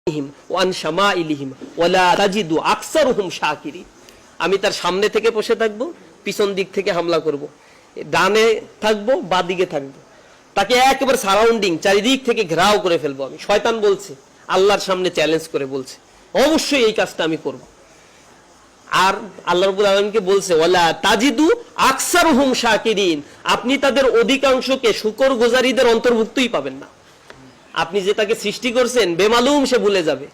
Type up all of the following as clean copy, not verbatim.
One শামাইলিহিম ওয়ালা তাজিদু আকসারুহুম শাকিরিন। আমি তার সামনে থেকে বসে থাকবো, পিছন দিক থেকে হামলা করব, ডানে থাকবো, বাঁ দিকে থাকবো, তাকে একেবারে সারাউন্ডিং চারিদিক থেকে ঘেরাও করে ফেলবো। আমি শয়তান বলছে, আল্লাহর সামনে চ্যালেঞ্জ করে বলছে অবশ্যই এই কাজটা আমি করব। আর আল্লাহ রাব্বুল আলামিনকে বলছে ওয়ালা তাজিদু আকসারুহুম শাকিরিন, আপনি তাদের অধিকাংশকে শুকরগুজারীদের অন্তর্ভুক্তই পাবেন না। আপনি যে তাকে সৃষ্টি করছেন বেমালুম সে ভুলে যাবে,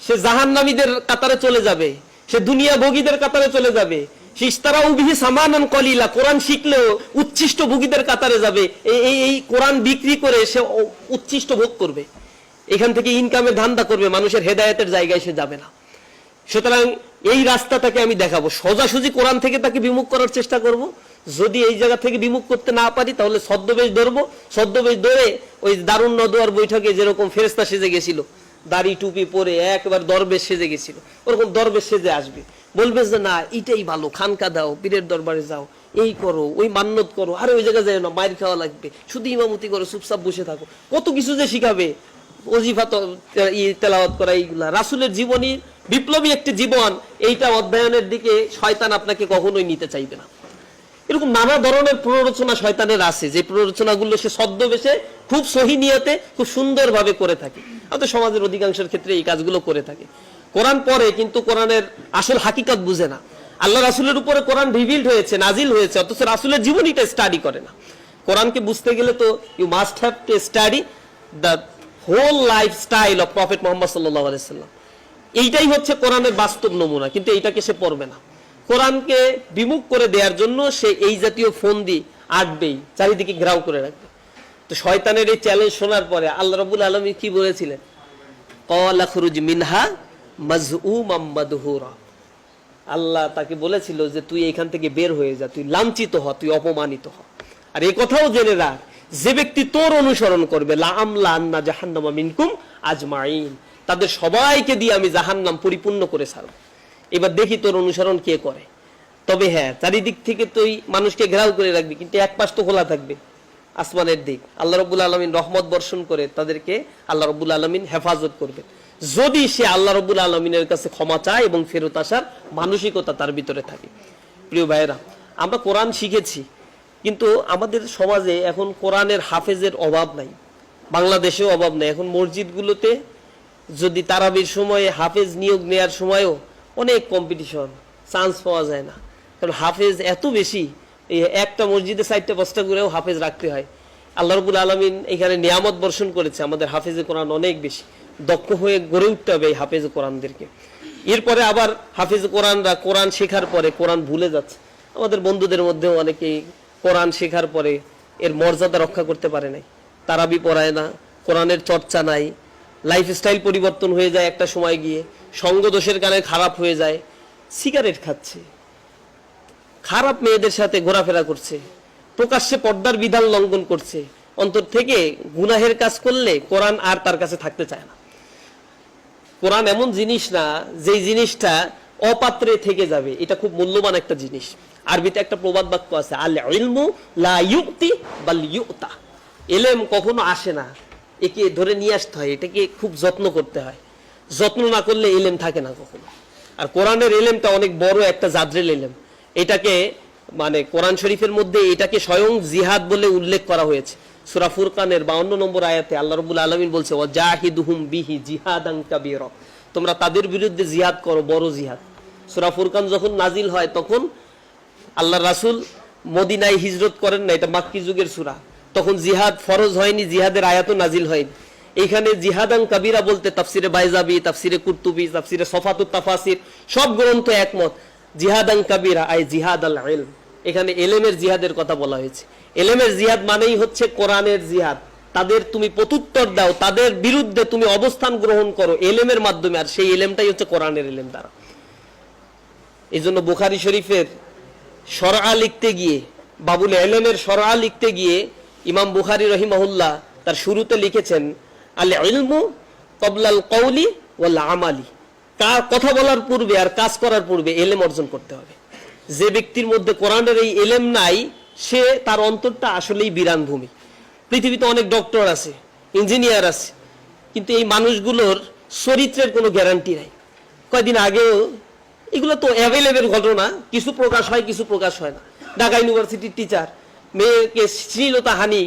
সে জাহান্নামীদের কাতারে চলে যাবে, সে দুনিয়া ভোগীদের কাতারে চলে যাবে, সে ইস্তারাউ বিহি সামানান কলিলা, কোরআন শিখলেও উচ্ছিষ্ট ভোগীদের কাতারে যাবে। এই কোরআন বিক্রি করে সে উচ্ছিষ্ট ভোগ করবে, এখান থেকে ইনকামের ধান্দা করবে, মানুষের হেদায়েতের জায়গায় সে যাবে না। সুতরাং এই রাস্তা তাকে আমি দেখাবো, সোজাসুজি কোরআন থেকে তাকে বিমুখ করার চেষ্টা করব। যদি এই জায়গা থেকে বিমুখ করতে না পারি তাহলে ছদ্মবেশ ধরবো, ছদ্মবেশ ধরে ওই দারুন নদওয়ার বৈঠকে যেরকম ফেরেশতা সেজে গেছিল, দাড়ি টুপি পরে একবার দরবেশ সেজে গেছিল, ওরকম দরবেশ সেজে আসবে, বলবে যে না এটাই ভালো, খানকা দাও, পীরের দরবারে যাও, এই করো, ওই মান্নত করো, আরে ওই জায়গায় যায় না, মায়ের খাওয়া লাগবে, শুধু ইমামতি করো, চুপচাপ বসে থাকো, কত কিছু যে শিখাবে, ওজিফা তেলাওয়াত করা, এইগুলা রাসূলের জীবনী, বিপ্লবী একটি জীবন, এইটা অধ্যয়নের দিকে শয়তান আপনাকে কখনোই নিতে চাইবে না। এরকম নানা ধরনের প্ররোচনা শয়তানের আছে, যে প্ররোচনাগুলো সে ছদ্মবেশে খুব সহি নিয়তে খুব সুন্দরভাবে করে থাকে। আমাদের সমাজের অধিকাংশের ক্ষেত্রে এই কাজগুলো করে থাকে। কোরআন পড়ে কিন্তু কোরআনের আসল হাকিকত বুঝে না। আল্লাহ রাসূলের উপরে কোরআন রিভিলড হয়েছে, নাজিল হয়েছে, অথচ রাসূলের জীবনীটা স্টাডি করে না। কোরআনকে বুঝতে গেলে তো you must have to study the whole lifestyle of prophet Muhammad সাল্লাল্লাহু আলাইহি ওয়াসাল্লাম। এইটাই হচ্ছে কোরআনের বাস্তব নমুনা, কিন্তু এইটাকে সে পড়বে না। কোরআনকে বিমুখ করে দেওয়ার জন্য সে এই জাতীয় ফন্দি আটবেই, চারিদিকে ঘেরাও করে রাখবে। তো শয়তানের এই চ্যালেঞ্জ শোনার পরে আল্লাহ রাব্বুল আলামিন কি বলেছিলেন? ক্বালা খুরুজ মিনহা মাজউমাম মাদহুরা। আল্লাহ তাকে বলেছিল যে তুই এখান থেকে বের হয়ে যা, তুই লাঞ্ছিত হ, তুই অপমানিত হ। আর এই কথাও জেনে রাখ, যে ব্যক্তি তোর অনুসরণ করবে, লা আমলা আন্না জাহান্নামা মিনকুম আজমাইন, তাদের সবাইকে দিয়ে আমি জাহান্নাম পরিপূর্ণ করে ছাড়ব। এবার দেখি তোর অনুসরণ কে করে। তবে হ্যাঁ, চারিদিক থেকে তুই মানুষকে ঘেরাও করে রাখবি, কিন্তু এক পাশ তো খোলা থাকবে, আসমানের দিক। আল্লাহ রাব্বুল আলামিন রহমত বর্ষণ করে তাদেরকে আল্লাহ রাব্বুল আলামিন হেফাজত করবে, যদি সে আল্লাহ রাব্বুল আলামিনের কাছে ক্ষমা চায় এবং ফেরত আসার মানসিকতা তার ভিতরে থাকে। প্রিয় ভাইয়েরা, আমরা কোরআন শিখেছি, কিন্তু আমাদের সমাজে এখন কোরআনের হাফেজের অভাব নাই, বাংলাদেশেও অভাব নাই। এখন মসজিদগুলোতে যদি তারাবির সময়ে হাফেজ নিয়োগ নেওয়ার সময়ও অনেক কম্পিটিশন, চান্স পাওয়া যায় না, কারণ হাফেজ এত বেশি। এই একটা মসজিদে 4-5টা করেও হাফেজ রাখতে হয়। আল্লাহ রাব্বুল আলামিন এখানে নিয়ামত বর্ষণ করেছে, আমাদের হাফেজে কোরআন অনেক বেশি, দক্ষ হয়ে গড়ে উঠতে হবে এই হাফেজ কোরআনদেরকে। এরপরে আবার হাফেজ কোরআনরা কোরআন শেখার পরে কোরআন ভুলে যাচ্ছে। আমাদের বন্ধুদের মধ্যেও অনেকেই কোরআন শেখার পরে এর মর্যাদা রক্ষা করতে পারে নাই, তারাবি পড়ায় না, কোরআনের চর্চা নাই, লাইফস্টাইল পরিবর্তন হয়ে যায় একটা সময় গিয়ে, সঙ্গদোষের কারণে খারাপ হয়ে যায়, সিগারেট খাচ্ছে, খারাপ মেয়েদের সাথে ঘোরাফেরা করছে, প্রকাশ্যে পর্দার বিধান লঙ্ঘন করছে, অন্তর থেকে গুনাহের কাজ করলে কোরআন আর তার কাছে থাকতে চায় না। কোরআন এমন জিনিস না যেই জিনিসটা অপাত্রে থেকে যাবে, এটা খুব মূল্যবান একটা জিনিস। আরবিতে একটা প্রবাদ বাক্য আছে, আল ইলমু লা ইউতি বাল ইউতা। এলেম কখনো আসে না, একে ধরে নিয়ে আসতে হয়, এটাকে খুব যত্ন করতে হয়, যত্ন না করলে এলেম থাকে না কখনো। আর কোরআনের এলেমটা অনেক বড় একটা জাদরেল এলেম। এটাকে মানে কোরআন শরীফের মধ্যে এটাকে স্বয়ং জিহাদ বলে উল্লেখ করা হয়েছে। সূরা ফুরকানের 52 নম্বর আয়াতে আল্লাহ রাব্বুল আলামিন বলছে, ওয়াজাহিদুহুম বিহি জিহাদান কাবীরা, তোমরা তাদের বিরুদ্ধে জিহাদ করো, বড় জিহাদ। সূরা ফুরকান যখন নাজিল হয় তখন আল্লাহর রাসূল মদিনায় হিজরত করেন না, এটা মাক্কি যুগের সূরা, তখন জিহাদ ফরজ হয়নি, জিহাদের আয়াতও নাজিল হয়নি। এইখানে জিহাদান কাবীরা বলতে তাফসিরে বাইজাবি, তাফসিরে কুরতুবি, তাফসিরে সফাতুত তাফাসির সব গ্রন্থ একমত, জিহাদান কাবীরা আই জিহাদ আল ইলম। এখানে এলেমের জিহাদের কথা বলা হয়েছে। এলেমের জিহাদ মানেই হচ্ছে কোরআনের জিহাদ, তাদের তুমি প্রত্যুত্তর দাও, তাদের বিরুদ্ধে তুমি অবস্থান গ্রহণ করো এলেমের মাধ্যমে, আর সেই এলেমটাই হচ্ছে কোরআনের এলেম দ্বারা। এই জন্য বুখারী শরীফের শরআ লিখতে গিয়ে, বাবুল এলেমের শরআ লিখতে গিয়ে ইমাম বুখারী রাহিমাহুল্লাহ তার শুরুতে লিখেছেন, আল ইলমু ক্বাবলাল কওলি ওয়াল আমালি, কথা বলার পূর্বে আর কাজ করার পূর্বে এলেম অর্জন করতে হবে। যে ব্যক্তির মধ্যে কোরআনের এই এলেম নাই, সে তার অন্তরটা আসলেই বিরান ভূমি। পৃথিবীতে অনেক ডক্টর আছে, ইঞ্জিনিয়ার আছে, কিন্তু এই মানুষগুলোর চরিত্রের কোনো গ্যারান্টি নাই। কয়েকদিন আগেও এগুলো তো অ্যাভেলেবেল ঘটনা, কিছু প্রকাশ হয় কিছু প্রকাশ হয় না। ঢাকা ইউনিভার্সিটির টিচার মেয়েকে শ্লীলতাহানি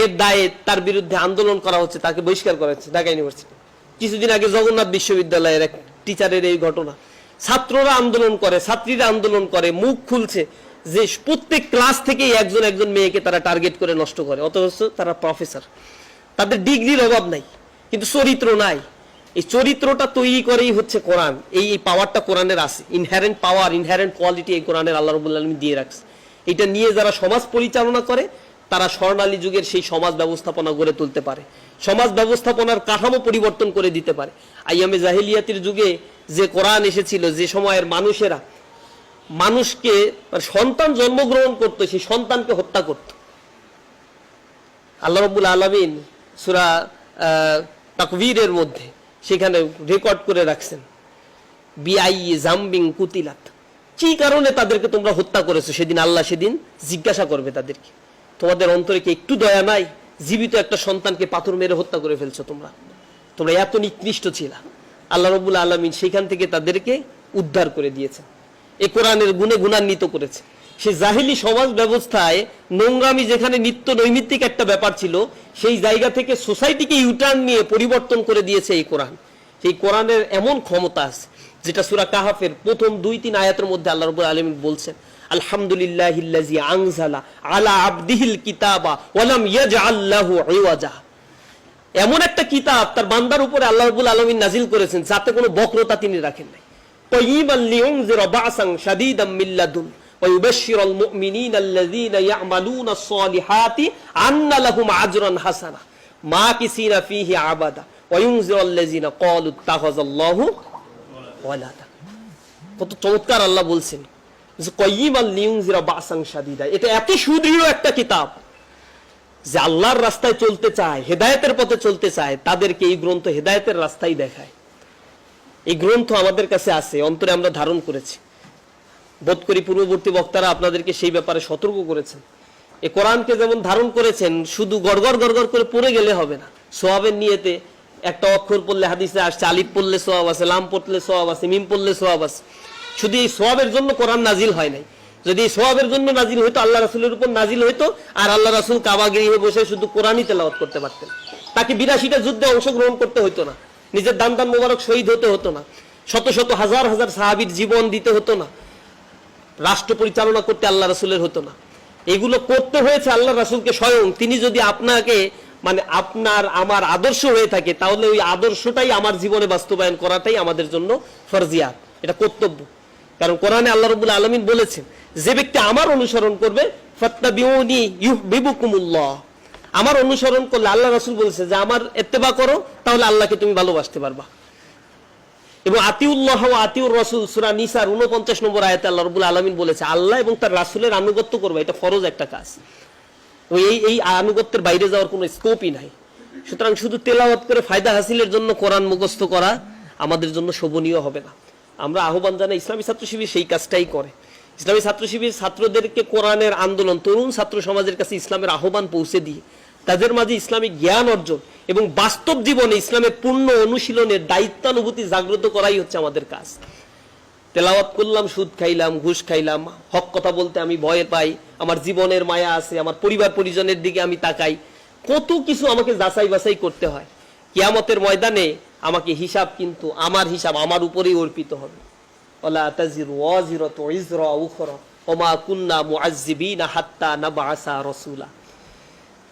এর দায়ে তার বিরুদ্ধে আন্দোলন করা হচ্ছে, তাকে বহিষ্কার করা হচ্ছে ঢাকা ইউনিভার্সিটি। কিছুদিন আগে জগন্নাথ বিশ্ববিদ্যালয়ের এক টিচারের এই ঘটনা। ছাত্ররা আন্দোলন করে, ছাত্রীরা আন্দোলন করে, মুখ খুলছে যে প্রত্যেক ক্লাস থেকেই একজন একজন মেয়েকে তারা টার্গেট করে নষ্ট করে, অথচ তারা প্রফেসর, তাদের ডিগ্রির অভাব নাই, কিন্তু চরিত্র নাই। এই চরিত্রটা তৈরি করেই হচ্ছে কোরআন। এই পাওয়ারটা কোরআনের আছে, ইনহেরেন্ট পাওয়ার, ইনহেরেন্ট কোয়ালিটি এই কোরআনের আল্লাহ রাব্বুল আলামিন দিয়ে রাখছে। এটা নিয়ে যারা সমাজ পরিচালনা করে তারা স্বর্ণালী যুগের সেই সমাজ ব্যবস্থাপনা গড়ে তুলতে পারে, সমাজ ব্যবস্থাপনার কাঠামো পরিবর্তন করে দিতে পারে। আইয়ামে জাহিলিয়াতের যুগে যে কোরআন এসেছিল, যে সময়ের মানুষেরা মানুষকে সন্তান জন্মগ্রহণ করত, সেই সন্তানকে হত্যা করত। আল্লাহ রাব্বুল আলামিন সূরা তাকবীরের মধ্যে সেখানে রেকর্ড করে রাখছেন, বিআই জাম্বিং কুতিলাত, কি কারণে তাদেরকে তোমরা হত্যা করেছো। সেদিন আল্লাহ সেদিন জিজ্ঞাসা করবে তাদেরকে, তোমাদের অন্তরে কি একটু দয়া নাই? জীবিত একটা সন্তানকে পাথর মেরে হত্যা করে ফেলছো, তোমরা এত নিকৃষ্ট ছিলা। আল্লাহ রাব্বুল আলামিন সেখান থেকে তাদেরকে উদ্ধার করে দিয়েছেন, এই কোরআনের গুণে গুণান্বিত করেছে। সে জাহিলি সমাজ ব্যবস্থায় নোংরামি যেখানে নিত্য নৈমিত্তিক একটা ব্যাপার ছিল, সেই জায়গা থেকে সোসাইটিকে ইউটার্ন নিয়ে পরিবর্তন করে দিয়েছে এই কোরআন। সেই কোরআনের এমন ক্ষমতা আছে, যেটা সূরা কাহাফের প্রথম 2-3 আয়াতের মধ্যে আল্লাহ রাব্বুল আলামিন বলছেন, আলহামদুলিল্লাহিল্লাযী আনজালা আলা আবদিহিল কিতাবা ওয়া লাম ইয়াজআল লাহু ইওয়াজা। এমন একটা কিতাব তার বান্দার উপরে আল্লাহ রাব্বুল আলামিন নাজিল করেছেন যাতে কোনো বক্রতা তিনি রাখেন নাই। তাইয়িবান লিউনজিরা বা'সান শাদীদাম মিন লাদুন ওয়া ইউবাশশিরাল মুমিনিনা আল্লাযীনা ইয়া'মালুনাস সালিহাতি আন্না লাহুম আজরান হাসানা মাকিসিনা ফীহি আবাদা ওয়া ইউনজিরাল লাযীনা ক্বালু ইত্তাখাযাল্লাহু ওয়ালাদা। কত চমৎকার আল্লাহ বলছেন যে কাইয়িমান লিউনজিরা বা'সান শাদীদা। এটা এত সুদৃঢ় একটা কিতাব যে আল্লাহর রাস্তায় চলতে চায়, হেদায়েতের পথে চলতে চায়, তাদেরকে এই গ্রন্থ হেদায়েতের রাস্তায় দেখায়। এই গ্রন্থ আমাদের কাছে আছে, অন্তরে আমরা ধারণ করেছি। বোধ করি পূর্ববর্তী বক্তারা আপনাদেরকে সেই ব্যাপারে সতর্ক করেছেন। এই কোরআনকে যেমন ধারণ করেছেন, শুধু গড়গড় গড়গড় করে পড়ে গেলে হবে না। সওয়াবের নিয়তে একটা অক্ষর পড়লে হাদিসে আসছে, আলিফ পড়লে সওয়াব আছে, লাম পড়লে সওয়াব আছে, মিম পড়লে সওয়াব আছে। শুধু এই সওয়াবের জন্য কোরআন নাজিল হয় নাই। যদি এই সওয়াবের জন্য নাজিল হইতো, আল্লাহ রাসূলের উপর নাজিল হইতো, আর আল্লাহ রাসূল কাবা গৃহে বসে শুধু কোরআনই তেলাওয়াত করতে পারতেন। তাকে 82টা যুদ্ধে অংশগ্রহণ করতে হতো না, নিজের দান মোবারক শহীদ হতে হতো না, শত শত হাজার হাজার সাহাবীর জীবন দিতে হতো না, রাষ্ট্র পরিচালনা করতে আল্লাহ রাসূলের হতো না। এগুলো করতে হয়েছে আল্লাহ রাসূলকে স্বয়ং। তিনি যদি আপনাকে আপনার আমার আদর্শ হয়ে থাকে, তাহলে ওই আদর্শটাই আমার জীবনে বাস্তবায়ন করাটাই আমাদের জন্য ফরজিয়াত, এটা কর্তব্য। কারণ কোরআনে আল্লাহ রাব্বুল আলামিন বলেছেন, যে ব্যক্তি আমার অনুসরণ করবে ফাত্তাবিউনি ইউহিব্বুকুমুল্লাহ, আমার অনুসরণ করলে, আল্লাহ রাসূল বলেছে যে আমার ইত্তেবা করো, তাহলে আল্লাহকে তুমি ভালোবাসতে পারবা। এবং আতিউল্লাহ ওয়া আতিউর রাসূল সূরা নিসার 49 নম্বর আয়াতে আল্লাহ রাব্বুল আলামিন বলেছে, আল্লাহ এবং তার রাসূলের আনুগত্য করবে, এটা ফরজ একটা কাজ। এই আনুগত্যের বাইরে যাওয়ার কোনো স্কোপই নাই। সুতরাং শুধু তেলাওয়াত করে ফায়দা হাসিলের জন্য কোরআন মুখস্থ করা আমাদের জন্য শোভনীয় হবে না। আমরা আহ্বান জানাই, ইসলামী ছাত্র শিবির সেই কাজটাই করে। ইসলামী ছাত্র শিবির ছাত্রদেরকে কোরআনের আন্দোলন, তরুণ ছাত্র সমাজের কাছে ইসলামের আহ্বান পৌঁছে দিয়ে তাদের মাঝে ইসলামিক জ্ঞান অর্জন এবং বাস্তব জীবনে ইসলামের পূর্ণ অনুশীলনের দায়িত্বানুভূতি জাগ্রত করাই হচ্ছে আমাদের কাজ। তেলাওয়াত করলাম, সুদ খাইলাম, ঘুষ খাইলাম, হক কথা বলতে আমি ভয় পাই, আমার জীবনের মায়া আছে, আমার পরিবার পরিজনের দিকে আমি তাকাই, কত কিছু আমাকে যাচাই বাছাই করতে হয়। কিয়ামতের ময়দানে আমাকে হিসাব, কিন্তু আমার হিসাব আমার উপরেই অর্পিত হবে। ওয়ালা তাজিরু ওয়াজিরাতু ইজরা উখরা ওয়া মা কুননা মুআজ্জিবিনা হাত্তা নাবআসা রাসূলা।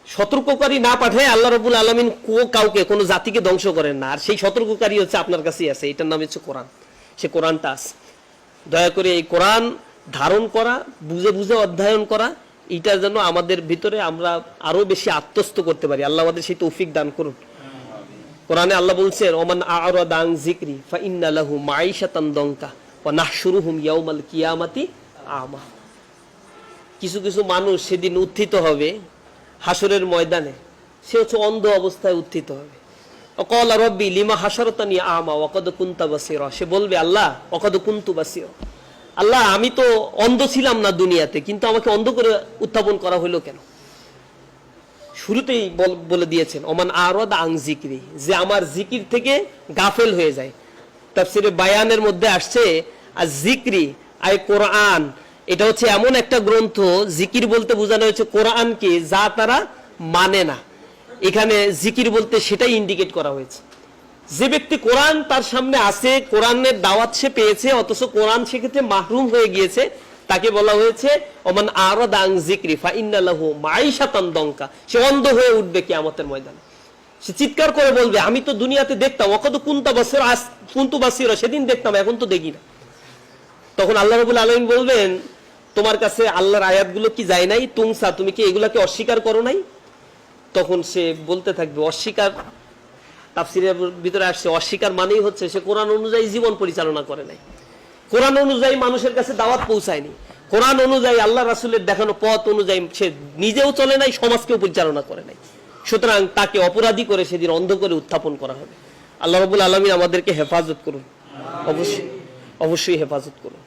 সতর্ককারী না পাঠায় আল্লাহ রাব্বুল আলামিন কাউকে, কোনো জাতিকে ধ্বংস করেন না। আর সেই সতর্ককারী হচ্ছে আপনার কাছেই আছে, এটার নাম হচ্ছে কোরআন। সে কোরআনটা আছে। দয়া করে এই কোরআন ধারণ করা, বুঝে বুঝে অধ্যয়ন করা, এইটা যেন আমাদের ভিতরে আমরা আরো বেশি আত্মস্থ করতে পারি। আল্লাহ আমাদের সেই তৌফিক দান করুন। কোরআনে আল্লাহ বলছেন, ওমান আ'রাদা আন যিকরি ফাইন্না লাহু মাঈশাতান দনকা ওয়া নাহশুরুহুম ইয়াউমাল কিয়ামাতি আমা। কিছু কিছু মানুষ সেদিন উত্থিত হবে হাসরের ময়দানে, সে হচ্ছে অন্ধ অবস্থায় উত্থিত হবে। ওয়াকালা রাব্বি লিমা হাশারতানি আমা ওয়া ক্বাদ কুনতা বাসীরা। সে বলবে, আল্লাহ ওয়াকাদ কুনতু বাসীরা, আল্লাহ আমি তো অন্ধ ছিলাম না দুনিয়াতে, কিন্তু আমাকে অন্ধ করে উত্থাপন করা হলো কেন? শুরুতেই বলে দিয়েছেন ওমান আরাদা আন যিকরি, যে আমার জিকির থেকে গাফেল হয়ে যায়। তাফসীরে বায়ানের মধ্যে আসছে আর যিকরি আই কোরআন, এটা হচ্ছে এমন একটা গ্রন্থ, জিকির বলতে বোঝানো হয়েছে কোরআনকে, যা তারা মানে না। এখানে জিকির বলতে সেটাই ইন্ডিকেট করা হয়েছে। যে ব্যক্তি কোরআন তার সামনে আছে, কোরআনের দাওয়াত সে পেয়েছে, অথচ কোরআন সেক্ষেত্রে মাহরুম হয়ে গিয়েছে, তাকে বলা হয়েছে ওমান আরাদা আন যিকরি ফাইন্না লাহু মাঈশাতান দঙ্কা, সে অন্ধ হয়ে উঠবে কিয়ামতের ময়দানে। সে চিৎকার করে বলবে আমি তো দুনিয়াতে দেখতাম, ওয়াকাদ কুনতু বাসীরা, সেদিন দেখতাম, এখন তো দেখি না। তখন আল্লাহ রাব্বুল আলামিন বলবেন তোমার কাছে আল্লাহর আয়াতগুলো কি যায় নাই? তুমসা, তুমি কি এগুলাকে অস্বীকার করো নাই? তখন সে বলতে থাকবে অস্বীকার, তাফসীরের ভিতরে আসছে অস্বীকার মানেই হচ্ছে সে কোরআন অনুযায়ী জীবন পরিচালনা করে নাই, কোরআন অনুযায়ী মানুষের কাছে দাওয়াত পৌঁছায়নি, কোরআন অনুযায়ী আল্লাহ রাসূলের দেখানো পথ অনুযায়ী সে নিজেও চলে নাই, সমাজকেও পরিচালনা করে নাই। সুতরাং তাকে অপরাধী করে সেদিন অন্ধ করে উত্থাপন করা হবে। আল্লাহ রাব্বুল আলামিন আমাদেরকে হেফাজত করুন, অবশ্যই হেফাজত করুন।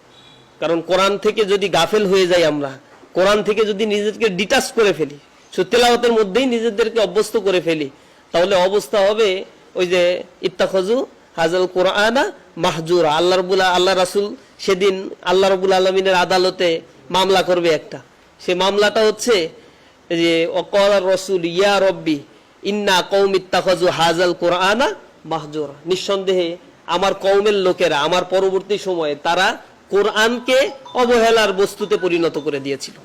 কারণ কোরআন থেকে যদি গাফেল হয়ে যাই আমরা, কোরআন থেকে যদি নিজেদেরকে ডিটাচ করে ফেলি, তেলাওয়াতের মধ্যেই নিজেদেরকে অভ্যস্ত করে ফেলি, তাহলে অবস্থা হবে ওই যে ইত্তাখাযু হাযাল কুরআনা মাহজুরা। আল্লাহ রাসূল সেদিন আল্লাহ রাব্বুল আলামিনের আদালতে মামলা করবে একটা, সে মামলাটা হচ্ছে যে ওয়াকালা রাসূল ইয়া রব্বি ইন্না কওমি ইত্তাখাযু হাযাল কুরআনা মাহজুরা, নিঃসন্দেহে আমার কওমের লোকেরা আমার পরবর্তী সময়ে তারা কোরআনকে অবহেলার বস্তুতে পরিণত করে দিয়েছিল।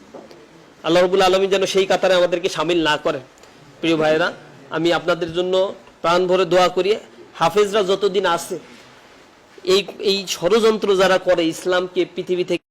আল্লাহ রাব্বুল আলামিন যেন সেই কাতারে আমাদেরকে শামিল না করেন। প্রিয় ভাইরা, আমি আপনাদের জন্য প্রাণ ভরে দোয়া করি, হাফেজরা যতদিন আছে এই ষড়যন্ত্র যারা করে ইসলামকে পৃথিবী থেকে